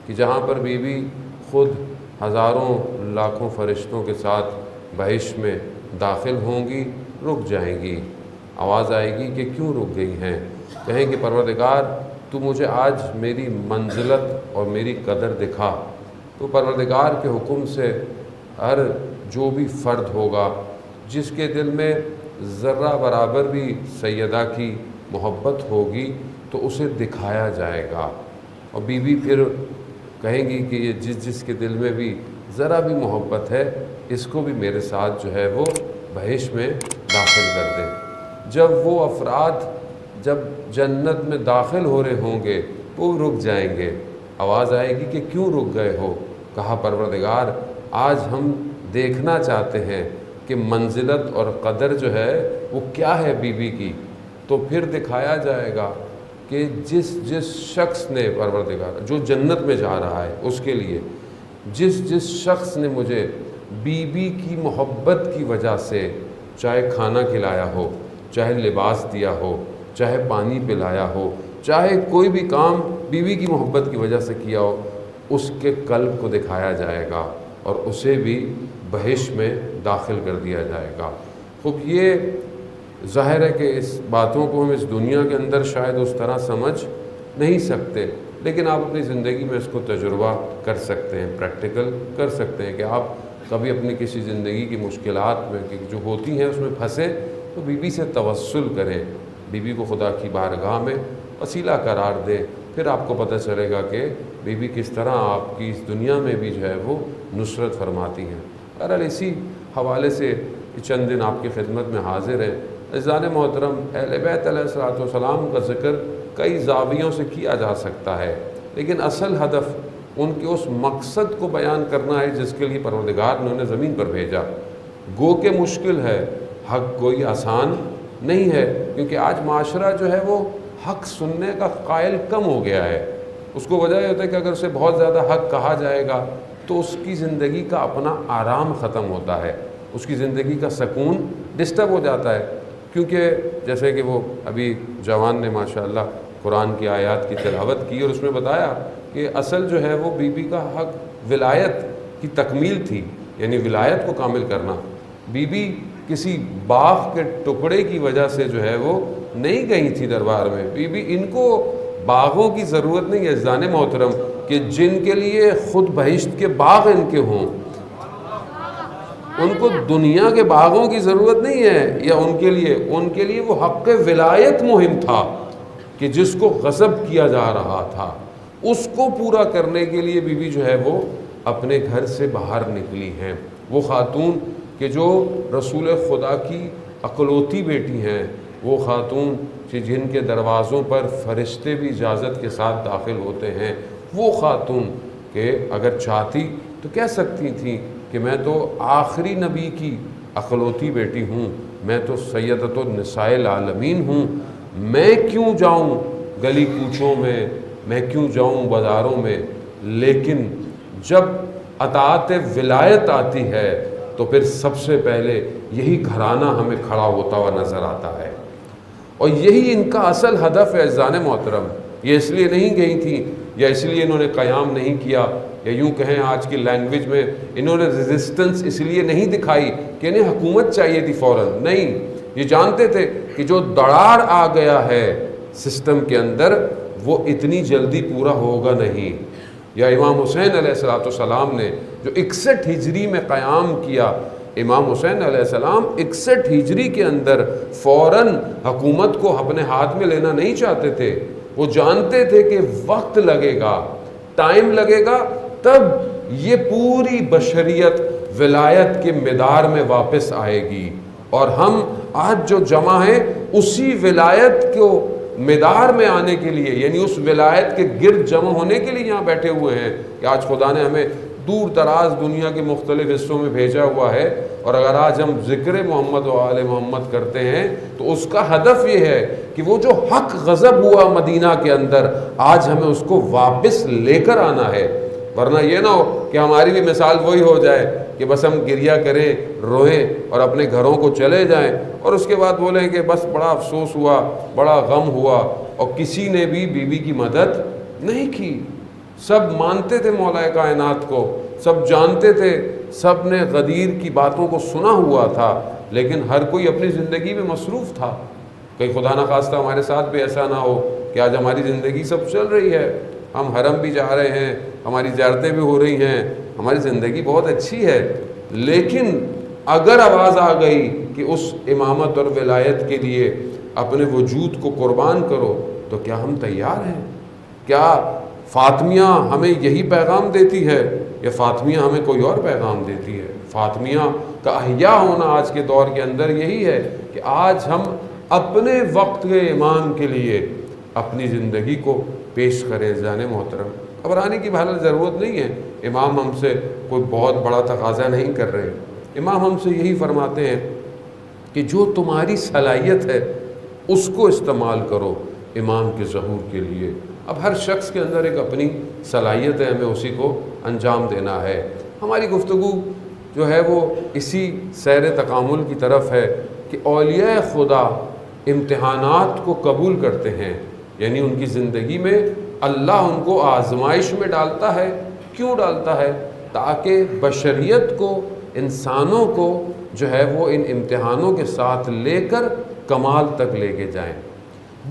کہ جہاں پر بیوی خود ہزاروں لاکھوں فرشتوں کے ساتھ بہشت میں داخل ہوں گی، رک جائیں گی، آواز آئے گی کہ کیوں رک گئی ہیں؟ کہیں کہ پروردگار تو مجھے آج میری منزلت اور میری قدر دکھا۔ تو پروردگار کے حکم سے ہر جو بھی فرد ہوگا جس کے دل میں ذرہ برابر بھی سیدہ کی محبت ہوگی تو اسے دکھایا جائے گا، اور بیوی پھر کہیں گی کہ یہ جس کے دل میں بھی ذرا بھی محبت ہے اس کو بھی میرے ساتھ جو ہے وہ بہشت میں داخل کر دیں۔ جب وہ افراد جب جنت میں داخل ہو رہے ہوں گے وہ رک جائیں گے، آواز آئے گی کہ کیوں رک گئے ہو؟ کہا پروردگار آج ہم دیکھنا چاہتے ہیں کہ منزلت اور قدر جو ہے وہ کیا ہے بیوی کی۔ تو پھر دکھایا جائے گا کہ جس شخص نے، پروردگار جو جنت میں جا رہا ہے اس کے لیے جس شخص نے مجھے بیوی کی محبت کی وجہ سے چاہے کھانا کھلایا ہو، چاہے لباس دیا ہو، چاہے پانی پلایا ہو، چاہے کوئی بھی کام بیوی کی محبت کی وجہ سے کیا ہو، اس کے قلب کو دکھایا جائے گا اور اسے بھی بہشت میں داخل کر دیا جائے گا۔ خوب یہ ظاہر ہے کہ اس باتوں کو ہم اس دنیا کے اندر شاید اس طرح سمجھ نہیں سکتے، لیکن آپ اپنی زندگی میں اس کو تجربہ کر سکتے ہیں، پریکٹیکل کر سکتے ہیں کہ آپ کبھی اپنی کسی زندگی کی مشکلات میں جو ہوتی ہیں اس میں پھنسے تو بیوی سے توسل کریں، بیوی کو خدا کی بارگاہ میں وسیلہ قرار دیں، پھر آپ کو پتہ چلے گا کہ بیوی کس طرح آپ کی اس دنیا میں بھی جو ہے وہ نصرت فرماتی ہیں۔ بہرحال اسی حوالے سے چند دن آپ کی خدمت میں حاضر ہیں۔ عزیزان محترم، اہل بیت علیہ الصلوۃ والسلام کا ذکر کئی زاویوں سے کیا جا سکتا ہے، لیکن اصل ہدف ان کے اس مقصد کو بیان کرنا ہے جس کے لیے پروردگار نے انہیں زمین پر بھیجا۔ گو کہ مشکل ہے، حق گوئی آسان نہیں ہے، کیونکہ آج معاشرہ جو ہے وہ حق سننے کا قائل کم ہو گیا ہے۔ اس کو وجہ یہ ہوتا ہے کہ اگر اسے بہت زیادہ حق کہا جائے گا تو اس کی زندگی کا اپنا آرام ختم ہوتا ہے، اس کی زندگی کا سکون ڈسٹرب ہو جاتا ہے، کیونکہ جیسے کہ وہ ابھی جوان نے ماشاءاللہ قرآن کی آیات کی تلاوت کی اور اس میں بتایا کہ اصل جو ہے وہ بیوی کا حق ولایت کی تکمیل تھی، یعنی ولایت کو کامل کرنا۔ بیوی کسی باغ کے ٹکڑے کی وجہ سے جو ہے وہ نہیں گئی تھی دربار میں، بیوی ان کو باغوں کی ضرورت نہیں ہے عزیزان محترم کہ جن کے لیے خود بہشت کے باغ ان کے ہوں، ان کو دنیا کے باغوں کی ضرورت نہیں ہے، یا ان کے لیے وہ حق ولایت مہم تھا کہ جس کو غصب کیا جا رہا تھا، اس کو پورا کرنے کے لیے بیوی جو ہے وہ اپنے گھر سے باہر نکلی ہیں۔ وہ خاتون کہ جو رسول خدا کی اکلوتی بیٹی ہیں، وہ خاتون جن کے دروازوں پر فرشتے بھی اجازت کے ساتھ داخل ہوتے ہیں، وہ خاتون کہ اگر چاہتی تو کہہ سکتی تھیں کہ میں تو آخری نبی کی اکلوتی بیٹی ہوں، میں تو سیدۃ النساء العالمین ہوں، میں کیوں جاؤں گلی کوچوں میں کیوں جاؤں بازاروں میں؟ لیکن جب اطاعت ولایت آتی ہے تو پھر سب سے پہلے یہی گھرانہ ہمیں کھڑا ہوتا ہوا نظر آتا ہے، اور یہی ان کا اصل ہدف ہے عزیزان محترم۔ یہ اس لیے نہیں گئی تھیں یا اس لیے انہوں نے قیام نہیں کیا، یا یوں کہیں آج کی لینگویج میں انہوں نے ریزسٹنس اس لیے نہیں دکھائی کہ انہیں حکومت چاہیے تھی فوراً، نہیں، یہ جانتے تھے کہ جو دڑار آ گیا ہے سسٹم کے اندر وہ اتنی جلدی پورا ہوگا نہیں۔ یا امام حسین علیہ السلام نے جو 61 ہجری میں قیام کیا، امام حسین علیہ السلام 61 ہجری کے اندر فوراً حکومت کو اپنے ہاتھ میں لینا نہیں چاہتے تھے، وہ جانتے تھے کہ وقت لگے گا، ٹائم لگے گا، تب یہ پوری بشریت ولایت کے میدان میں واپس آئے گی، اور ہم آج جو جمع ہیں اسی ولایت کو میدان میں آنے کے لیے، یعنی اس ولایت کے گرد جمع ہونے کے لیے یہاں بیٹھے ہوئے ہیں کہ آج خدا نے ہمیں دور دراز دنیا کے مختلف حصوں میں بھیجا ہوا ہے، اور اگر آج ہم ذکر محمد و آل محمد کرتے ہیں تو اس کا ہدف یہ ہے کہ وہ جو حق غضب ہوا مدینہ کے اندر آج ہمیں اس کو واپس لے کر آنا ہے، ورنہ یہ نہ ہو کہ ہماری بھی مثال وہی ہو جائے کہ بس ہم گریہ کریں، روئیں اور اپنے گھروں کو چلے جائیں، اور اس کے بعد بولیں کہ بس بڑا افسوس ہوا، بڑا غم ہوا، اور کسی نے بھی بیوی کی مدد نہیں کی۔ سب مانتے تھے مولا کائنات کو، سب جانتے تھے، سب نے غدیر کی باتوں کو سنا ہوا تھا، لیکن ہر کوئی اپنی زندگی میں مصروف تھا۔ کہیں خدا نخواستہ ہمارے ساتھ بھی ایسا نہ ہو کہ آج ہماری زندگی سب چل رہی ہے، ہم حرم بھی جا رہے ہیں، ہماری زیارتیں بھی ہو رہی ہیں، ہماری زندگی بہت اچھی ہے، لیکن اگر آواز آ گئی کہ اس امامت اور ولایت کے لیے اپنے وجود کو قربان کرو، تو کیا ہم تیار ہیں؟ کیا فاطمیہ ہمیں یہی پیغام دیتی ہے یا فاطمیہ ہمیں کوئی اور پیغام دیتی ہے؟ فاطمیہ کا احیاء ہونا آج کے دور کے اندر یہی ہے کہ آج ہم اپنے وقت کے امام کے لیے اپنی زندگی کو پیش کریں۔ جان محترم، گھبرانے کی بہرحال ضرورت نہیں ہے، امام ہم سے کوئی بہت بڑا تقاضا نہیں کر رہے، امام ہم سے یہی فرماتے ہیں کہ جو تمہاری صلاحیت ہے اس کو استعمال کرو امام کے ظہور کے لیے۔ اب ہر شخص کے اندر ایک اپنی صلاحیت ہے، ہمیں اسی کو انجام دینا ہے۔ ہماری گفتگو جو ہے وہ اسی سیر تکامل کی طرف ہے کہ اولیاء خدا امتحانات کو قبول کرتے ہیں، یعنی ان کی زندگی میں اللہ ان کو آزمائش میں ڈالتا ہے۔ کیوں ڈالتا ہے؟ تاکہ بشریت کو، انسانوں کو جو ہے وہ ان امتحانوں کے ساتھ لے کر کمال تک لے کے جائیں۔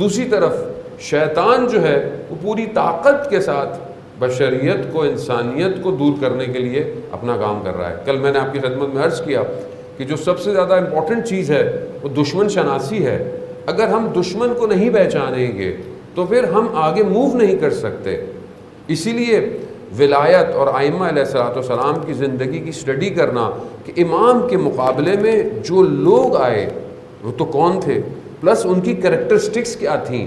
دوسری طرف شیطان جو ہے وہ پوری طاقت کے ساتھ بشریت کو، انسانیت کو دور کرنے کے لیے اپنا کام کر رہا ہے۔ کل میں نے آپ کی خدمت میں عرض کیا کہ جو سب سے زیادہ امپورٹنٹ چیز ہے وہ دشمن شناسی ہے۔ اگر ہم دشمن کو نہیں پہچانیں گے تو پھر ہم آگے موو نہیں کر سکتے۔ اسی لیے ولایت اور ائمہ علیہ الصلوۃ والسلام کی زندگی کی اسٹڈی کرنا کہ امام کے مقابلے میں جو لوگ آئے وہ تو کون تھے، پلس ان کی کریکٹرسٹکس کیا تھیں،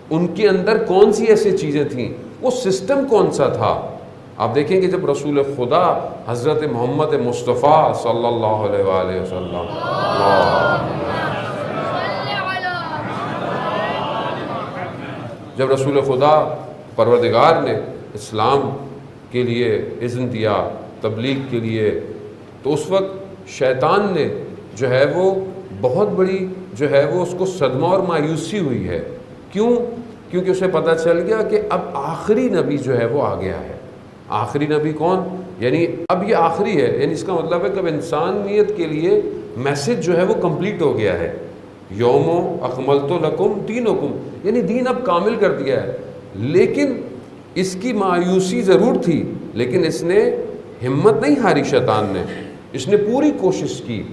ان کے اندر کون سی ایسی چیزیں تھیں، وہ سسٹم کون سا تھا۔ آپ دیکھیں کہ جب رسول خدا حضرت محمد مصطفیٰ صلی اللہ علیہ وآلہ وسلم جب رسول خدا پروردگار نے اسلام کے لیے اذن دیا، تبلیغ کے لیے، تو اس وقت شیطان نے جو ہے وہ بہت بڑی جو ہے وہ اس کو صدمہ اور مایوسی ہوئی ہے۔ کیوں؟ کیونکہ اسے پتہ چل گیا کہ اب آخری نبی جو ہے وہ آ گیا ہے۔ آخری نبی کون؟ یعنی اب یہ آخری ہے، یعنی اس کا مطلب ہے کہ اب انسانیت کے لیے میسج جو ہے وہ کمپلیٹ ہو گیا ہے۔ یوم اکملت لکم دینکم، یعنی دین اب کامل کر دیا ہے۔ لیکن اس کی مایوسی ضرور تھی، لیکن اس نے ہمت نہیں ہاری، شیطان نے، اس نے پوری کوشش کی۔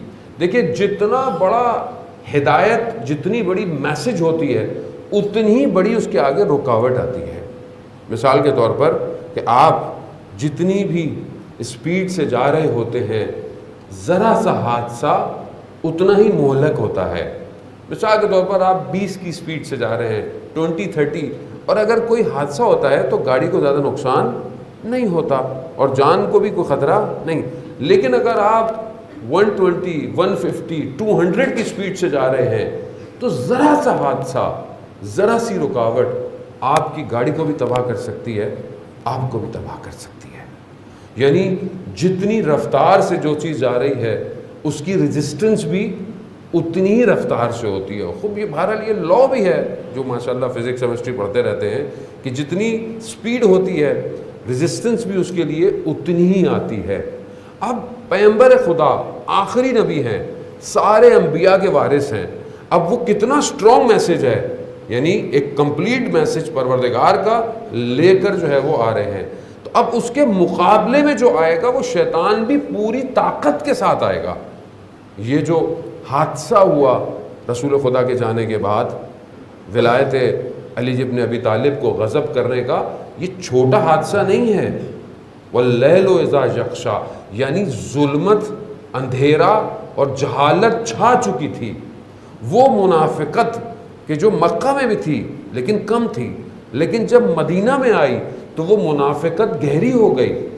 دیکھیں جتنا بڑا ہدایت، جتنی بڑی میسج ہوتی ہے، اتنی ہی بڑی اس کے آگے رکاوٹ آتی ہے۔ مثال کے طور پر کہ آپ جتنی بھی اسپیڈ سے جا رہے ہوتے ہیں، ذرا سا حادثہ اتنا ہی مہلک ہوتا ہے۔ مثال کے طور پر آپ 20 کی اسپیڈ سے جا رہے ہیں، 20-30، اور اگر کوئی حادثہ ہوتا ہے تو گاڑی کو زیادہ نقصان نہیں ہوتا اور جان کو بھی کوئی خطرہ نہیں۔ لیکن اگر آپ 120، 150، 200 کی اسپیڈ سے جا رہے ہیں تو ذرا سا حادثہ، ذرا سی رکاوٹ آپ کی گاڑی کو بھی تباہ کر سکتی ہے، آپ کو بھی تباہ کر سکتی ہے۔ یعنی جتنی رفتار سے جو چیز جا رہی ہے اس کی ریزسٹنس بھی اتنی ہی رفتار سے ہوتی ہے۔ خوب یہ بہرحال یہ لا بھی ہے جو ماشاءاللہ فزکس کیمسٹری پڑھتے رہتے ہیں کہ جتنی سپیڈ ہوتی ہے ریزسٹنس بھی اس کے لیے اتنی ہی آتی ہے۔ اب پیغمبر خدا آخری نبی ہیں، سارے انبیاء کے وارث ہیں، اب وہ کتنا سٹرونگ میسج ہے، یعنی ایک کمپلیٹ میسج پروردگار کا لے کر جو ہے وہ آ رہے ہیں۔ تو اب اس کے مقابلے میں جو آئے گا وہ شیطان بھی پوری طاقت کے ساتھ آئے گا۔ یہ جو حادثہ ہوا رسول خدا کے جانے کے بعد، ولایت علی ابن ابی طالب کو غضب کرنے کا، یہ چھوٹا حادثہ نہیں ہے۔ واللیل اذا یغشا، یعنی ظلمت، اندھیرا اور جہالت چھا چکی تھی۔ وہ منافقت کہ جو مکہ میں بھی تھی لیکن کم تھی، لیکن جب مدینہ میں آئی تو وہ منافقت گہری ہو گئی۔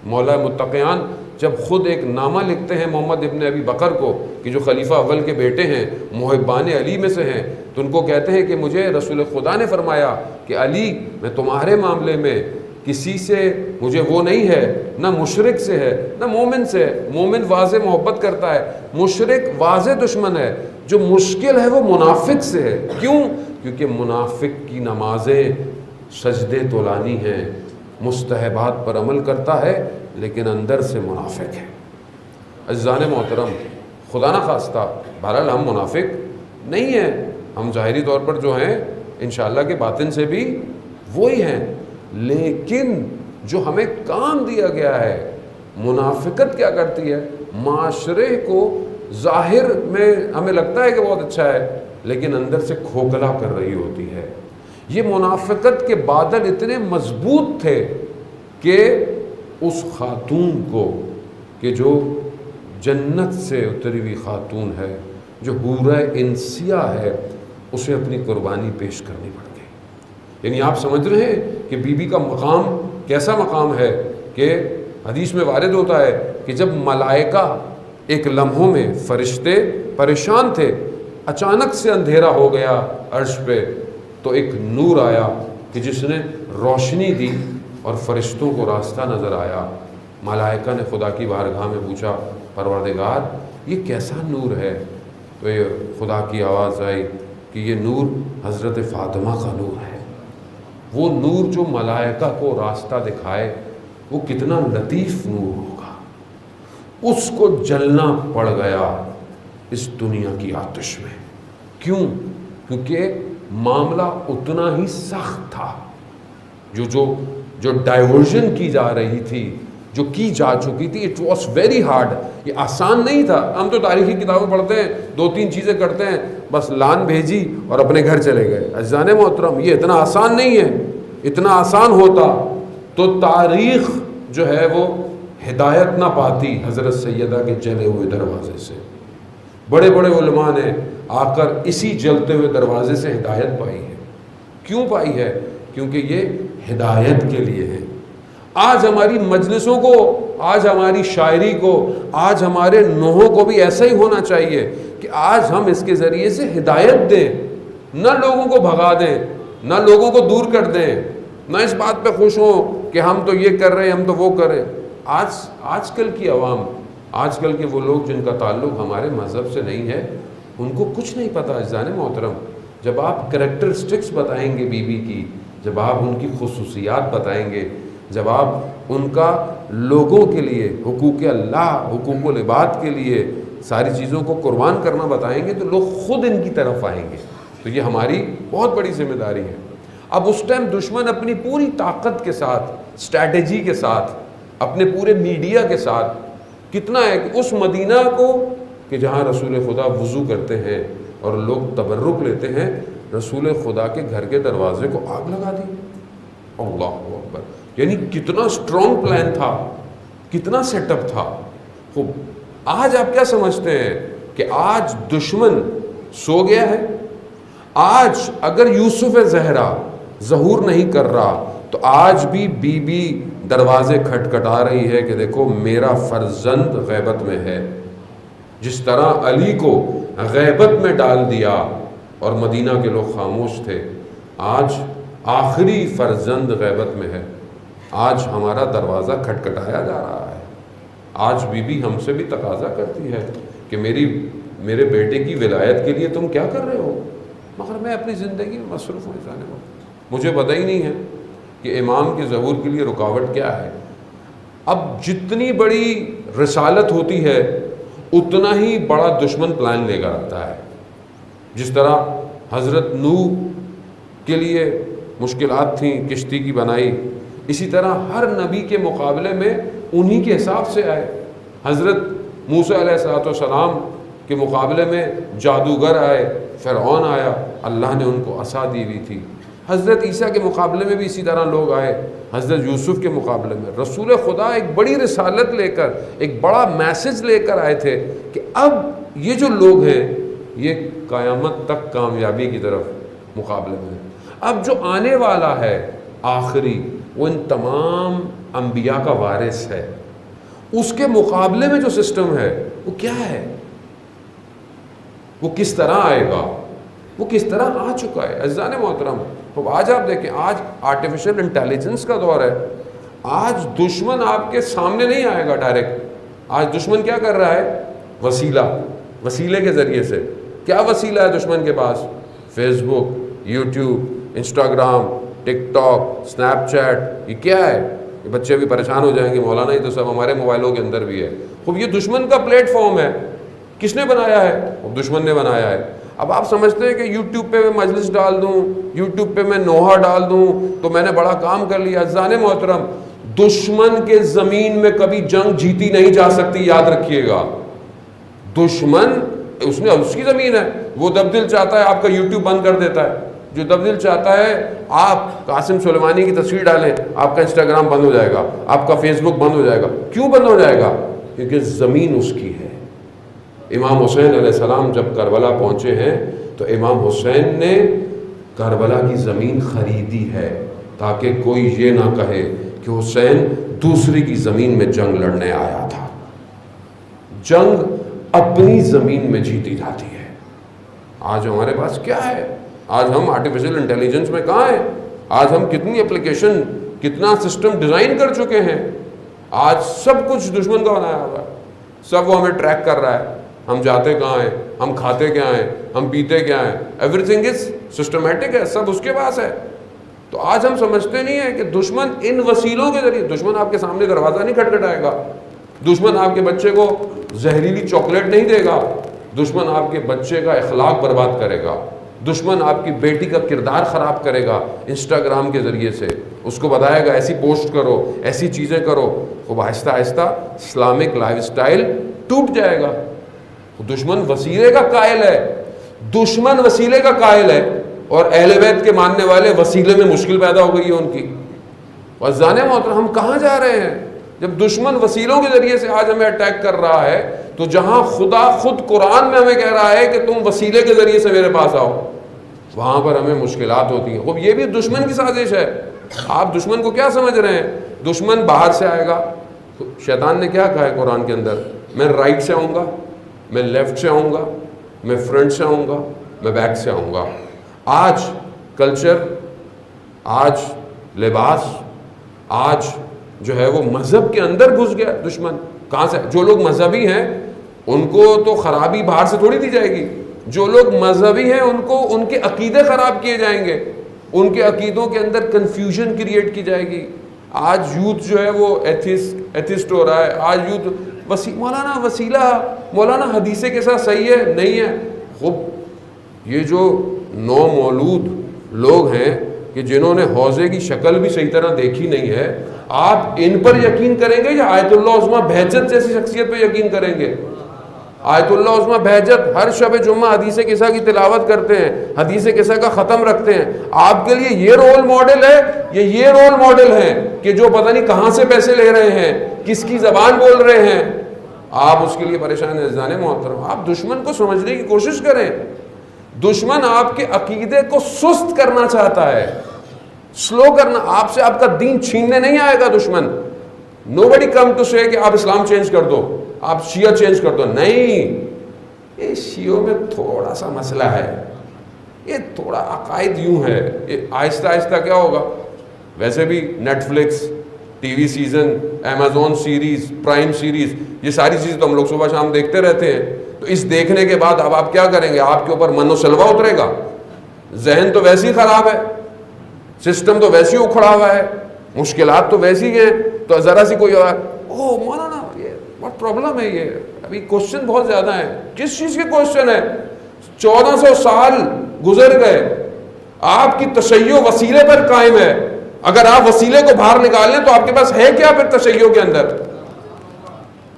مولا متقیان جب خود ایک نامہ لکھتے ہیں محمد ابن ابی بکر کو کہ جو خلیفہ اول کے بیٹے ہیں، محبان علی میں سے ہیں، تو ان کو کہتے ہیں کہ مجھے رسول خدا نے فرمایا کہ علی میں تمہارے معاملے میں کسی سے مجھے وہ نہیں ہے، نہ مشرک سے ہے نہ مومن سے ہے۔ مومن واضح محبت کرتا ہے، مشرک واضح دشمن ہے، جو مشکل ہے وہ منافق سے ہے۔ کیوں؟ کیونکہ منافق کی نمازیں سجدے طولانی ہیں، مستحبات پر عمل کرتا ہے لیکن اندر سے منافق ہے۔ عزیزان محترم، خدا نہ خواستہ، بہرحال ہم منافق نہیں ہیں، ہم ظاہری طور پر جو ہیں انشاءاللہ کہ باطن سے بھی وہی ہیں، لیکن جو ہمیں کام دیا گیا ہے، منافقت کیا کرتی ہے؟ معاشرے کو ظاہر میں ہمیں لگتا ہے کہ بہت اچھا ہے لیکن اندر سے کھوکھلا کر رہی ہوتی ہے۔ یہ منافقت کے بادل اتنے مضبوط تھے کہ اس خاتون کو، کہ جو جنت سے اتری ہوئی خاتون ہے، جو حورہ انسیہ ہے، اسے اپنی قربانی پیش کرنی پڑ گئی۔ یعنی آپ سمجھ رہے ہیں کہ بی بی کا مقام کیسا مقام ہے کہ حدیث میں وارد ہوتا ہے کہ جب ملائکہ ایک لمحوں میں، فرشتے پریشان تھے، اچانک سے اندھیرا ہو گیا عرش پہ، تو ایک نور آیا کہ جس نے روشنی دی اور فرشتوں کو راستہ نظر آیا۔ ملائکہ نے خدا کی بارگاہ میں پوچھا، پروردگار یہ کیسا نور ہے؟ تو یہ خدا کی آواز آئی کہ یہ نور حضرت فاطمہ کا نور ہے۔ وہ نور جو ملائکہ کو راستہ دکھائے وہ کتنا لطیف نور ہوگا، اس کو جلنا پڑ گیا اس دنیا کی آتش میں۔ کیوں؟ کیونکہ معاملہ اتنا ہی سخت تھا، جو ڈائیورژن کی جا رہی تھی، جو کی جا چکی تھی، اٹ واز ویری ہارڈ۔ یہ آسان نہیں تھا۔ ہم تو تاریخی کتابیں پڑھتے ہیں، 2-3 چیزیں کرتے ہیں، بس لان بھیجی اور اپنے گھر چلے گئے۔ عزیزان محترم، یہ اتنا آسان نہیں ہے۔ اتنا آسان ہوتا تو تاریخ جو ہے وہ ہدایت نہ پاتی حضرت سیدہ کے جلے ہوئے دروازے سے۔ بڑے بڑے علماء نے آ کر اسی جلتے ہوئے دروازے سے ہدایت پائی ہے۔ کیوں پائی ہے؟ کیونکہ یہ ہدایت کے لیے ہے۔ آج ہماری مجلسوں کو، آج ہماری شاعری کو، آج ہمارے نوحوں کو بھی ایسا ہی ہونا چاہیے کہ آج ہم اس کے ذریعے سے ہدایت دیں، نہ لوگوں کو بھگا دیں، نہ لوگوں کو دور کر دیں، نہ اس بات پہ خوش ہوں کہ ہم تو یہ کر رہے ہیں، ہم تو وہ کریں۔ آج کل کی عوام، آج کل کے وہ لوگ جن کا تعلق ہمارے مذہب سے نہیں ہے، ان کو کچھ نہیں پتہ۔ عزیزان محترم، جب آپ کریکٹرسٹکس بتائیں گے بی بی کی، جب آپ ان کی خصوصیات بتائیں گے، جب آپ ان کا لوگوں کے لیے، حقوق اللہ، حقوق العباد کے لیے ساری چیزوں کو قربان کرنا بتائیں گے، تو لوگ خود ان کی طرف آئیں گے۔ تو یہ ہماری بہت بڑی ذمہ داری ہے۔ اب اس ٹائم دشمن اپنی پوری طاقت کے ساتھ، اسٹریٹجی کے ساتھ، اپنے پورے میڈیا کے ساتھ کتنا ہے کہ اس مدینہ کو، کہ جہاں رسول خدا وضو کرتے ہیں اور لوگ تبرک لیتے ہیں، رسول خدا کے گھر کے دروازے کو آگ لگا دی۔ اللہ اکبر! یعنی کتنا اسٹرانگ پلان تھا، کتنا سیٹ اپ تھا۔ خوب، آج آپ کیا سمجھتے ہیں کہ آج دشمن سو گیا ہے؟ آج اگر یوسف زہرا ظہور نہیں کر رہا تو آج بھی بی بی دروازے کھٹکھٹا رہی ہے کہ دیکھو میرا فرزند غیبت میں ہے۔ جس طرح علی کو غیبت میں ڈال دیا اور مدینہ کے لوگ خاموش تھے، آج آخری فرزند غیبت میں ہے۔ آج ہمارا دروازہ کھٹکھٹایا جا رہا ہے۔ آج بی بی ہم سے بھی تقاضا کرتی ہے کہ میرے بیٹے کی ولایت کے لیے تم کیا کر رہے ہو؟ مگر میں اپنی زندگی میں مصروف ہو جانے والا، مجھے پتہ ہی نہیں ہے کہ امام کے ظہور کے لیے رکاوٹ کیا ہے۔ اب جتنی بڑی رسالت ہوتی ہے اتنا ہی بڑا دشمن پلان لے کر آتا ہے۔ جس طرح حضرت نوح کے لیے مشکلات تھیں، کشتی کی بنائی، اسی طرح ہر نبی کے مقابلے میں انہی کے حساب سے آئے۔ حضرت موسیٰ علیہ السلام کے مقابلے میں جادوگر آئے، فرعون آیا، اللہ نے ان کو عصا دی ہوئی تھی۔ حضرت عیسیٰ کے مقابلے میں بھی اسی طرح لوگ آئے، حضرت یوسف کے مقابلے میں۔ رسول خدا ایک بڑی رسالت لے کر، ایک بڑا میسج لے کر آئے تھے کہ اب یہ جو لوگ ہیں یہ قیامت تک کامیابی کی طرف مقابلے میں ہیں۔ اب جو آنے والا ہے آخری، وہ ان تمام انبیاء کا وارث ہے۔ اس کے مقابلے میں جو سسٹم ہے وہ کیا ہے؟ وہ کس طرح آئے گا؟ وہ کس طرح آ چکا ہے؟ عزیزان محترم، تو آج آپ دیکھیں، آج آرٹیفیشل انٹیلیجنس کا دور ہے۔ آج دشمن آپ کے سامنے نہیں آئے گا ڈائریکٹ۔ آج دشمن کیا کر رہا ہے؟ وسیلے کے ذریعے سے۔ کیا وسیلہ ہے دشمن کے پاس؟ فیس بک، یوٹیوب، انسٹاگرام، ٹک ٹاک، اسنیپ چیٹ، یہ کیا ہے؟ یہ بچے بھی پریشان ہو جائیں گے، مولانا یہ تو سب ہمارے موبائلوں کے اندر بھی ہے۔ خوب یہ دشمن کا پلیٹ فارم ہے، کس نے بنایا ہے؟ دشمن نے بنایا ہے۔ اب آپ سمجھتے ہیں کہ یوٹیوب پہ میں مجلس ڈال دوں، یوٹیوب پہ میں نوحہ ڈال دوں تو میں نے بڑا کام کر لیا۔ عزیزان محترم، دشمن کے زمین میں کبھی جنگ جیتی نہیں جا سکتی، یاد رکھیے گا۔ دشمن اس کی زمین ہے، وہ جب دل چاہتا ہے آپ کا یوٹیوب بند کر دیتا ہے، جو جب دل چاہتا ہے آپ قاسم سلیمانی کی تصویر ڈالیں، آپ کا انسٹاگرام بند ہو جائے گا، آپ کا فیس بک بند ہو جائے گا۔ کیوں بند ہو جائے گا؟ کیونکہ زمین اس کی ہے۔ امام حسین علیہ السلام جب کربلا پہنچے ہیں تو امام حسین نے کربلا کی زمین خریدی ہے تاکہ کوئی یہ نہ کہے کہ حسین دوسری کی زمین میں جنگ لڑنے آیا تھا۔ جنگ اپنی زمین میں جیتی جاتی ہے۔ آج ہمارے پاس کیا ہے؟ آج ہم آرٹیفیشل انٹیلیجنس میں کہاں ہیں؟ آج ہم کتنی اپلیکیشن، کتنا سسٹم ڈیزائن کر چکے ہیں۔ آج سب کچھ دشمن کا بنایا ہوا ہے، سب وہ ہمیں ٹریک کر رہا ہے، ہم جاتے کہاں ہیں، ہم کھاتے کیا ہیں، ہم پیتے کیا ہیں، ایوری تھنگ از سسٹمیٹک ہے، سب اس کے پاس ہے۔ تو آج ہم سمجھتے نہیں ہیں کہ دشمن ان وسیلوں کے ذریعے، دشمن آپ کے سامنے دروازہ نہیں کھٹکھٹائے گا، دشمن آپ کے بچے کو زہریلی چاکلیٹ نہیں دے گا، دشمن آپ کے بچے کا اخلاق برباد کرے گا، دشمن آپ کی بیٹی کا کردار خراب کرے گا انسٹاگرام کے ذریعے سے، اس کو بتائے گا ایسی پوسٹ کرو، ایسی چیزیں کرو، وہ آہستہ آہستہ اسلامک لائف سٹائل ٹوٹ جائے گا۔ دشمن وسیلے کا قائل ہے، دشمن وسیلے کا قائل ہے، اور اہل بیت کے ماننے والے وسیلے میں مشکل پیدا ہو گئی ہے ان کی۔ اور زانے محترم، ہم کہاں جا رہے ہیں؟ جب دشمن وسیلوں کے ذریعے سے آج ہمیں اٹیک کر رہا ہے تو جہاں خدا خود قرآن میں ہمیں کہہ رہا ہے کہ تم وسیلے کے ذریعے سے میرے پاس آؤ، وہاں پر ہمیں مشکلات ہوتی ہیں۔ یہ بھی دشمن کی سازش ہے۔ آپ دشمن کو کیا سمجھ رہے ہیں؟ دشمن باہر سے آئے گا۔ شیطان نے کیا کہا ہے قرآن کے اندر؟ میں رائٹ سے آؤں گا، میں لیفٹ سے آؤں گا، میں فرنٹ سے آؤں گا، میں بیک سے آؤں گا۔ آج کلچر، آج لباس، آج جو ہے وہ مذہب کے اندر گھس گیا دشمن۔ کہاں سے؟ جو لوگ مذہبی ہیں ان کو تو خرابی باہر سے تھوڑی دی جائے گی، جو لوگ مذہبی ہیں ان کو ان کے عقیدے خراب کیے جائیں گے، ان کے عقیدوں کے اندر کنفیوژن کریٹ کی جائے گی۔ آج یوتھ جو ہے وہ ایتھسٹ ہو رہا ہے، آج یوتھ مولانا وسیلہ، مولانا حدیث کے ساتھ صحیح ہے نہیں ہے۔ خوب یہ جو نو مولود لوگ ہیں کہ جنہوں نے حوضے کی شکل بھی صحیح طرح دیکھی نہیں ہے، آپ ان پر یقین کریں گے یا آیت اللہ عظمیٰ بہجت جیسی شخصیت پہ یقین کریں گے؟ آیت اللہ عظمیٰ بہجت ہر شب جمعہ حدیث قصہ کی تلاوت کرتے ہیں، حدیث قصہ کا ختم رکھتے ہیں۔ آپ کے لیے یہ رول ماڈل ہے، یہ رول ماڈل ہے کہ جو پتہ نہیں کہاں سے پیسے لے رہے ہیں، کس کی زبان بول رہے ہیں، آپ اس کے لیے پریشان ہیں۔ عزیزان محترم، آپ دشمن کو سمجھنے کی کوشش کریں۔ دشمن آپ کے عقیدے کو سست کرنا چاہتا ہے، سلو کرنا، آپ سے آپ کا دین چھیننے نہیں آئے گا دشمن۔ nobody come to say کہ آپ اسلام چینج کر دو، آپ شیعہ چینج کر دو، نہیں۔ یہ شیعوں میں تھوڑا سا مسئلہ ہے، یہ تھوڑا عقائد یوں ہے، یہ آہستہ آہستہ کیا ہوگا۔ ویسے بھی Netflix, T V season, Amazon series, prime series, یہ ساری چیزیں تو ہم لوگ صبح شام دیکھتے رہتے ہیں۔ تو اس دیکھنے کے بعد اب آپ کیا کریں گے؟ آپ کے اوپر من و سلوہ اترے گا، ذہن تو ویسے ہی خراب ہے، سسٹم تو ویسے ہی اکھڑا ہوا ہے، مشکلات تو ویسی ہیں، تو ذرا سی کوئی او مولانا یہ بہت پرابلم ہے، یہ ابھی کوشچن بہت زیادہ ہیں۔ کس چیز کے کوشچن ہے؟ 1400 سال گزر گئے، آپ کی تشیع وسیلے پر قائم ہے۔ اگر آپ وسیلے کو باہر نکالیں تو آپ کے پاس ہے کیا پھر تشیع کے اندر؟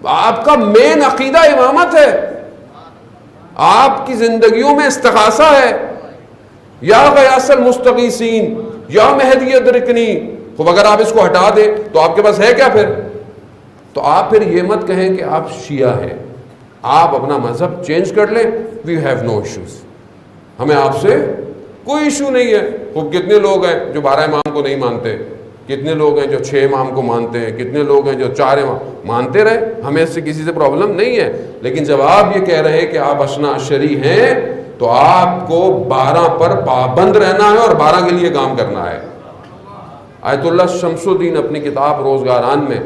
آپ کا مین عقیدہ امامت ہے، آپ کی زندگیوں میں استغاثہ ہے، یا غیاث المستغیثین یا مہدی ادرکنی۔ خوب اگر آپ اس کو ہٹا دیں تو آپ کے پاس ہے کیا پھر؟ تو آپ پھر یہ مت کہیں کہ آپ شیعہ ہیں، آپ اپنا مذہب چینج کر لیں، وی ہیو نو ایشوز، ہمیں آپ سے کوئی ایشو نہیں ہے۔ خوب کتنے لوگ ہیں جو 12 امام کو نہیں مانتے، کتنے لوگ ہیں جو 6 امام کو مانتے ہیں، کتنے لوگ ہیں جو 4 امام مانتے رہے، ہمیں اس سے کسی سے پرابلم نہیں ہے۔ لیکن جب آپ یہ کہہ رہے ہیں کہ آپ اثنا عشری ہیں تو آپ کو 12 پر پابند رہنا ہے اور 12 کے لیے کام کرنا ہے۔ آیت اللہ شمس الدین اپنی کتاب روزگاران میں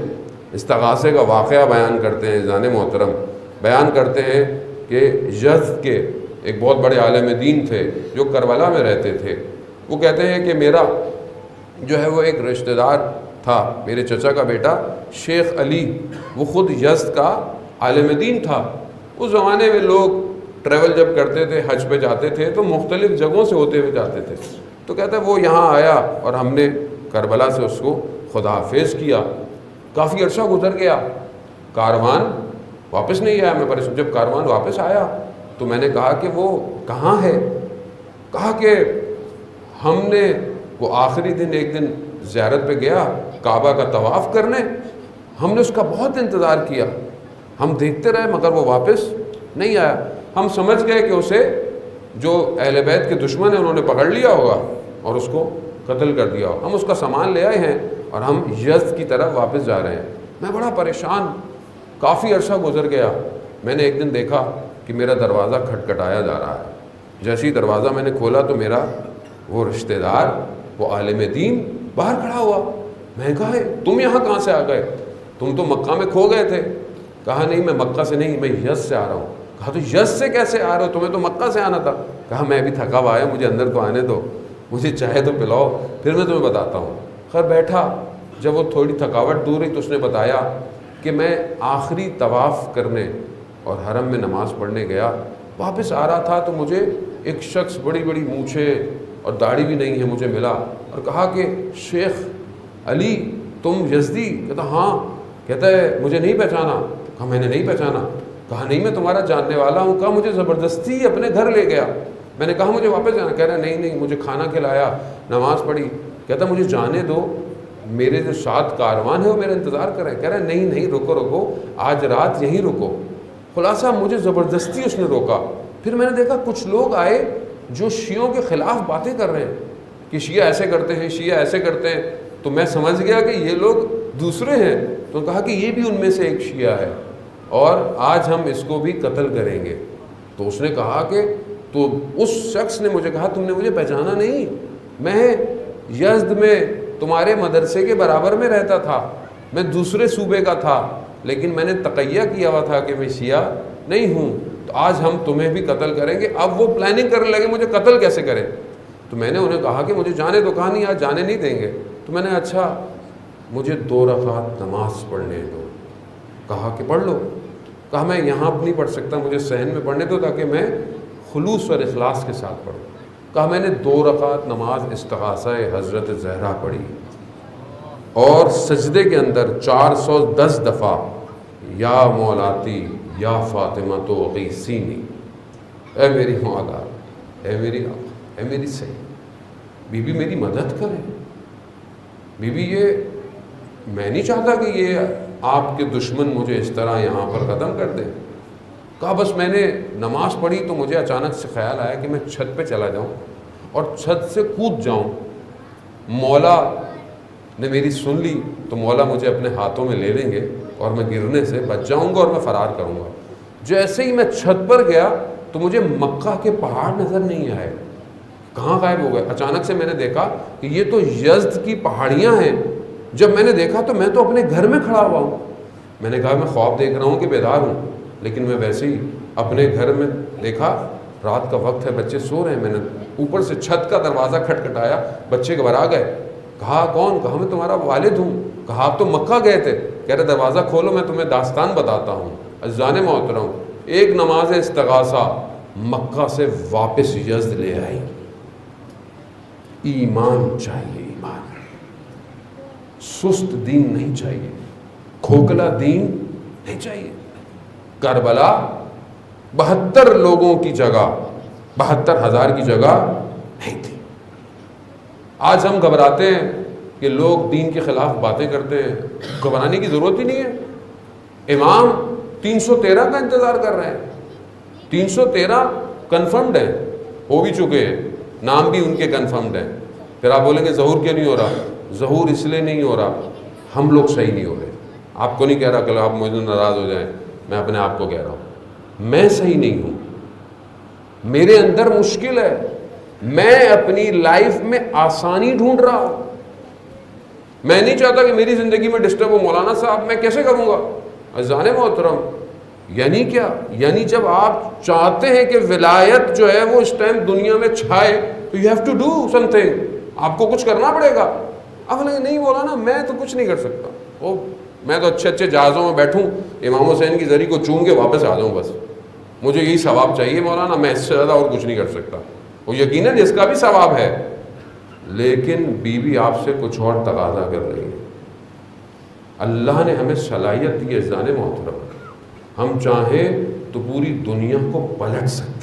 استغاثے کا واقعہ بیان کرتے ہیں۔ عزیزان محترم، بیان کرتے ہیں کہ یزد کے ایک بہت بڑے عالم دین تھے جو کربلا میں رہتے تھے۔ وہ کہتے ہیں کہ میرا جو ہے وہ ایک رشتہ دار تھا، میرے چچا کا بیٹا شیخ علی، وہ خود یزد کا عالم دین تھا۔ اس زمانے میں لوگ ٹریول جب کرتے تھے، حج پہ جاتے تھے تو مختلف جگہوں سے ہوتے ہوئے جاتے تھے، تو کہتا ہے وہ یہاں آیا اور ہم نے کربلا سے اس کو خدا حافظ کیا۔ کافی عرصہ گزر گیا، کاروان واپس نہیں آیا۔ میں پریشان، جب کاروان واپس آیا تو میں نے کہا کہ وہ کہاں ہے؟ کہا کہ ہم نے وہ آخری دن ایک دن زیارت پہ گیا کعبہ کا طواف کرنے، ہم نے اس کا بہت انتظار کیا، ہم دیکھتے رہے مگر وہ واپس نہیں آیا۔ ہم سمجھ گئے کہ اسے جو اہل بیت کے دشمن ہیں انہوں نے پکڑ لیا ہوگا اور اس کو قتل کر دیا ہوگا۔ ہم اس کا سامان لے آئے ہیں اور ہم یزد کی طرف واپس جا رہے ہیں۔ میں بڑا پریشان، کافی عرصہ گزر گیا۔ میں نے ایک دن دیکھا کہ میرا دروازہ کھٹکھٹایا جا رہا ہے۔ جیسے ہی دروازہ میں نے کھولا تو میرا وہ رشتہ دار، وہ عالم دین باہر کھڑا ہوا۔ میں کہا ہے تم یہاں کہاں سے آ گئے؟ تم تو مکہ میں کھو گئے تھے۔ کہا نہیں میں مکہ سے نہیں، میں یزد سے آ رہا ہوں۔ کہا تو یزد سے کیسے آ رہے ہو؟ تمہیں تو مکہ سے آنا تھا۔ کہا میں بھی تھکا ہوا آیا، مجھے اندر تو آنے دو، مجھے چائے تو پلاؤ، پھر میں تمہیں بتاتا ہوں۔ خیر بیٹھا، جب وہ تھوڑی تھکاوٹ دور ہوئی تو اس نے بتایا کہ میں آخری طواف کرنے اور حرم میں نماز پڑھنے گیا، واپس آ رہا تھا تو مجھے ایک شخص بڑی بڑی مونچھیں اور داڑھی بھی نہیں ہے مجھے ملا اور کہا کہ شیخ علی تم یزدی؟ کہتا ہاں۔ کہتا ہے مجھے نہیں پہچانا؟ کہا میں نے نہیں پہچانا۔ کہا نہیں میں تمہارا جاننے والا ہوں۔ کہا مجھے زبردستی اپنے گھر لے گیا۔ میں نے کہا مجھے واپس جانا۔ کہہ رہا نہیں مجھے کھانا کھلایا، نماز پڑھی۔ کہتا مجھے جانے دو، میرے جو ساتھ کاروان ہے وہ میرا انتظار کر رہے ہیں۔ کہہ رہا نہیں رکو، آج رات یہیں رکو۔ خلاصہ مجھے زبردستی اس نے روکا۔ پھر میں نے دیکھا کچھ لوگ آئے جو شیعوں کے خلاف باتیں کر رہے ہیں کہ شیعہ ایسے کرتے ہیں، شیعہ ایسے کرتے ہیں۔ تو میں سمجھ گیا کہ یہ لوگ دوسرے ہیں، تو کہا کہ یہ بھی ان میں سے ایک شیعہ ہے اور آج ہم اس کو بھی قتل کریں گے۔ تو اس نے کہا کہ تو اس شخص نے مجھے کہا تم نے مجھے پہچانا نہیں، میں یزد میں تمہارے مدرسے کے برابر میں رہتا تھا، میں دوسرے صوبے کا تھا، لیکن میں نے تقیہ کیا ہوا تھا کہ میں شیعہ نہیں ہوں، تو آج ہم تمہیں بھی قتل کریں گے۔ اب وہ پلاننگ کرنے لگے مجھے قتل کیسے کریں۔ تو میں نے انہیں کہا کہ مجھے جانے دو۔ کہا نہیں آج جانے نہیں دیں گے۔ تو میں نے اچھا مجھے 2 رکعت نماز پڑھنے دو۔ کہا کہ پڑھ لو۔ کہا میں یہاں نہیں پڑھ سکتا، مجھے صحن میں پڑھنے دو تاکہ میں خلوص اور اخلاص کے ساتھ پڑھوں۔ کہا میں نے 2 رکعت نماز استغاثہ حضرت زہرا پڑھی اور سجدے کے اندر 410 دفعہ یا مولاتی یا فاطمہ تو غیثینی، اے میری مولا، اے میری آقا، اے میری سید، بی بی میری مدد کرے۔ بی بی یہ میں نہیں چاہتا کہ یہ آپ کے دشمن مجھے اس طرح یہاں پر ختم کر دیں۔ کہا بس میں نے نماز پڑھی تو مجھے اچانک سے خیال آیا کہ میں چھت پہ چلا جاؤں اور چھت سے کود جاؤں۔ مولا نے میری سن لی تو مولا مجھے اپنے ہاتھوں میں لے لیں گے اور میں گرنے سے بچ جاؤں گا اور میں فرار کروں گا۔ جیسے ہی میں چھت پر گیا تو مجھے مکہ کے پہاڑ نظر نہیں آئے، کہاں غائب ہو گئے۔ اچانک سے میں نے دیکھا کہ یہ تو یزد کی پہاڑیاں ہیں۔ جب میں نے دیکھا تو میں تو اپنے گھر میں کھڑا ہوا ہوں۔ میں نے کہا میں خواب دیکھ رہا ہوں کہ بیدار ہوں، لیکن میں ویسے ہی اپنے گھر میں دیکھا رات کا وقت ہے، بچے سو رہے ہیں۔ میں نے اوپر سے چھت کا دروازہ کھٹکھٹایا، بچے گھبرا گئے۔ کہا کون؟ کہا میں تمہارا والد ہوں۔ کہا آپ تو مکہ گئے تھے۔ کہہ رہے دروازہ کھولو میں تمہیں داستان بتاتا ہوں۔ عزیزان محترم، ایک نماز استغاثہ مکہ سے واپس یزد لے آئی۔ ایمان چاہیے، ایمان، سست دین نہیں چاہیے، کھوکھلا دین نہیں چاہیے۔ کربلا 72 لوگوں کی جگہ، 72,000 کی جگہ نہیں تھی۔ آج ہم گھبراتے ہیں کہ لوگ دین کے خلاف باتیں کرتے ہیں، گھبرانے کی ضرورت ہی نہیں ہے۔ امام 313 کا انتظار کر رہے ہیں، 313 کنفرمڈ ہیں، ہو بھی چکے ہیں، نام بھی ان کے کنفرمڈ ہیں۔ پھر آپ بولیں گے ظہور کیوں نہیں ہو رہا؟ ظہور اس لیے نہیں ہو رہا ہم لوگ صحیح نہیں ہو رہے۔ آپ کو نہیں کہہ رہا کہ آپ مجھے ناراض ہو جائیں، میں اپنے آپ کو کہہ رہا ہوں میں صحیح نہیں ہوں، میرے اندر مشکل ہے، میں اپنی لائف میں آسانی ڈھونڈ رہا ہوں۔ میں نہیں چاہتا کہ میری زندگی میں ڈسٹرب ہو۔ مولانا صاحب میں کیسے کروں گا؟ عزیزان محترم، یعنی کیا؟ یعنی جب آپ چاہتے ہیں کہ ولایت جو ہے وہ اس ٹائم دنیا میں چھائے تو you have to do something, آپ کو کچھ کرنا پڑے گا۔ اب لگے نہیں مولانا میں تو کچھ نہیں کر سکتا، وہ میں تو اچھے اچھے جہازوں میں بیٹھوں امام حسین کی زری کو چوم کے واپس آ جاؤں، بس مجھے یہی ثواب چاہیے مولانا، میں اس سے زیادہ اور کچھ نہیں کر سکتا۔ وہ یقیناً اس کا بھی ثواب ہے، لیکن بیوی آپ سے کچھ اور تقاضا کر رہی ہے۔ اللہ نے ہمیں صلاحیت دی ہے، زان محترم، ہم چاہیں تو پوری دنیا کو پلٹ سکتے